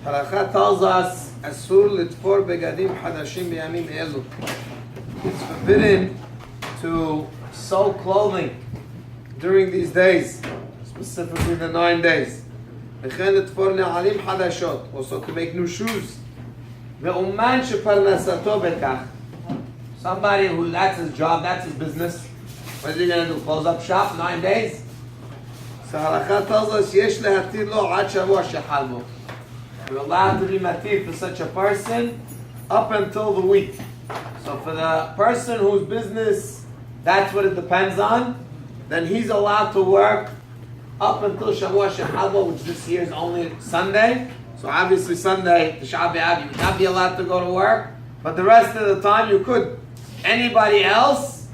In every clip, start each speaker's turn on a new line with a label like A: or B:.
A: Halakha tells us, Asur litfor begadim hadashim b'yamim elu. It's forbidden to sew clothing during these days, specifically the 9 days. וכן לתפור נעלים חדשות, also to make new shoes. ואומן שפרנסתו בכך. Somebody who, that's his job, that's his business. What is he going to do? Close up shop 9 days? So halakha tells us, יש להתיר לו עד שבוע שחל בו. We're allowed to be matir for such a person up until the week. So for the person whose business, that's what it depends on, then he's allowed to work up until Shavua Shechal Bo, which this year is only Sunday. So obviously Sunday, Tisha B'Av, you would not be allowed to go to work. But the rest of the time you could. Anybody else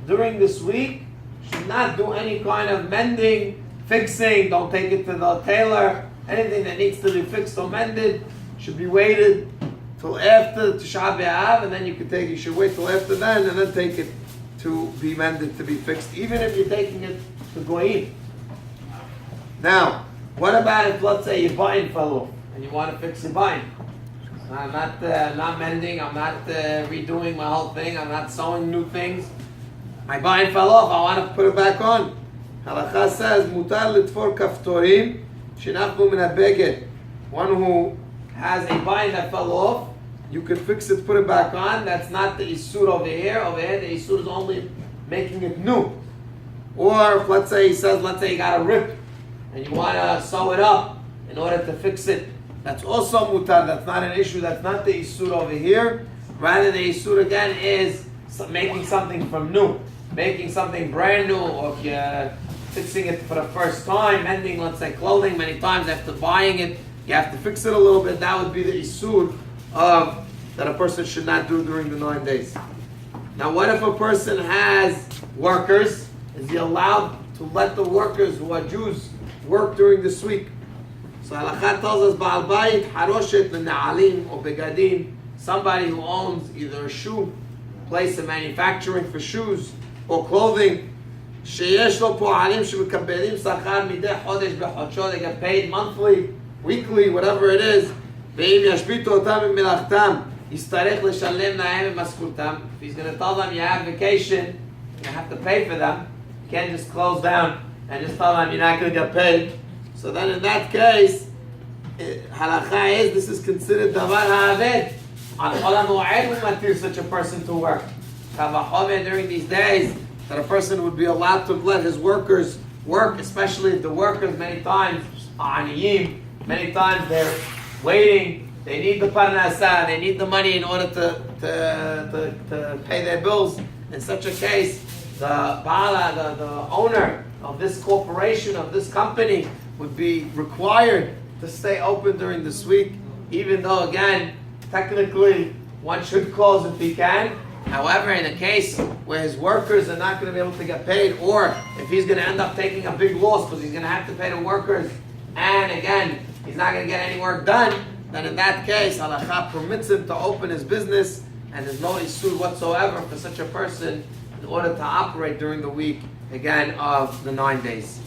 A: during this week should not do any kind of mending, fixing, don't take it to the tailor. Anything that needs to be fixed or mended should be waited till after Tisha B'Av, and then you should wait till after then, and then take it to be mended, to be fixed, even if you're taking it to Goyim. Now, what about if, let's say, your button fell off, and you want to fix your button? I'm not mending, I'm not redoing my whole thing, I'm not sewing new things. My button fell off, I want to put it back on. Halakha says, Mutar litfor kaftorim, shenachnu min ha-beged. One who has a button that fell off, you can fix it, put it back on. That's not the Isur over here. Over here, the Isur is only making it new. Or if, let's say, he says, let's say you got a rip, and you want to sew it up in order to fix it. That's also mutar. That's not an issue. That's not the Isur over here. Rather, the Isur again is making something from new. Making something brand new, or if you're fixing it for the first time, mending, let's say, clothing many times after buying it, you have to fix it a little bit. That would be the Isur that a person should not do during the 9 days. Now, what if a person has workers? Is he allowed to let the workers who are Jews work during this week? So halakha tells us, Ba'al Bayit haroshet l'na'alim or begadim, somebody who owns either a shoe, place of manufacturing for shoes or clothing, sheyesh lo po'alim shemekabelim sachar mideh chodesh b'chodshot, they get paid monthly, weekly, whatever it is. ואם ישביתו אותם ממלאכתם, יצטרך לשלם להם במשכורתם. If he's going to tell them you have vacation, you have to pay for them. You can't just close down and just tell them you're not going to get paid. So then in that case, halakha is, this is considered davar ha'aved. On chol ha'moed we matir such a person to work. Kavachomed during these days, that a person would be allowed to let his workers work, especially if the workers many times are aniyim, many times they're waiting, they need the parnasah, they need the money in order to pay their bills. In such a case, the owner of this corporation, of this company, would be required to stay open during this week, even though, again, technically, one should close if he can. However, in a case where his workers are not going to be able to get paid, or if he's going to end up taking a big loss because he's going to have to pay the workers, and again, he's not going to get any work done, then in that case, halakha permits him to open his business, and there's no isur whatsoever for such a person in order to operate during the week, again, of the 9 days.